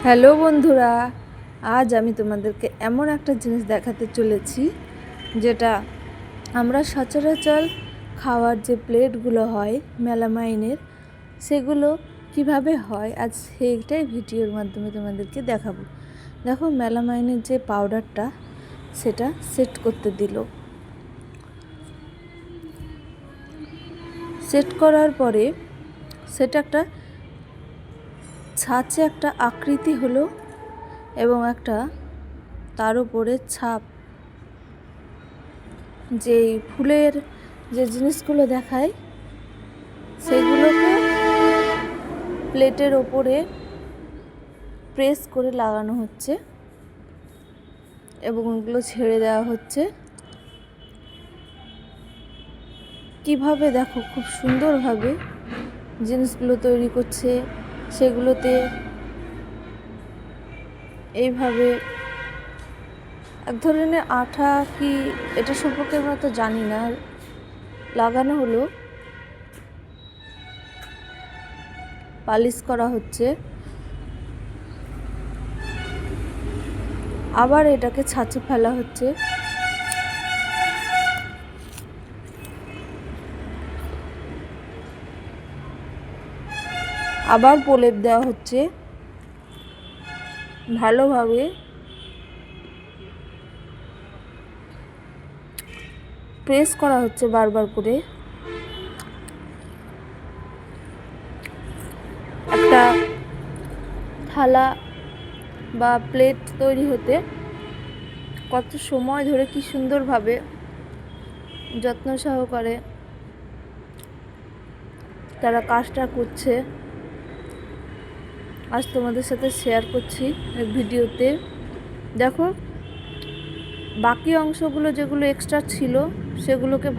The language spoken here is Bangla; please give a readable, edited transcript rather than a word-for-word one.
হ্যালো বন্ধুরা, আজ আমি তোমাদেরকে এমন একটা জিনিস দেখাতে চলেছি যেটা আমরা সচরাচর খাওয়ার যে প্লেটগুলো হয় মেলামাইনের, সেগুলো কিভাবে হয় আজ সেইটাই ভিডিওর মাধ্যমে তোমাদেরকে দেখাবো। দেখো, মেলামাইনের যে পাউডারটা সেটা সেট করতে দিল। সেট করার পরে সেটা একটা ছাঁচে একটা আকৃতি হলো এবং একটা তার উপরে ছাপ, যে ফুলের যে জিনিসগুলো দেখায় সেগুলোকে প্লেটের ওপরে প্রেস করে লাগানো হচ্ছে এবং ওগুলো ছেড়ে দেওয়া হচ্ছে। কিভাবে দেখো, খুব সুন্দরভাবে জিনিসগুলো তৈরি করছে। সেগুলোতে এইভাবে এক ধরনের আঠা, কি এটা সম্পর্কে আমরা তো জানি না, লাগানো হলো, পালিশ করা হচ্ছে, আবার এটাকে ছাঁচে ফেলা হচ্ছে। আবার প্রলেপ দেওয়া হচ্ছে, ভালোভাবে প্রেস করা হচ্ছে বারবার করে। একটা থালা বা প্লেট তৈরি হতে কত সময় ধরে, কি সুন্দরভাবে যত্ন সহকারে তারা কাজটা করছে, আজ তোমাদের সাথে শেয়ার করছি এই ভিডিওতে। দেখো, বাকি অংশগুলো যেগুলো এক্সট্রা ছিল সেগুলোকে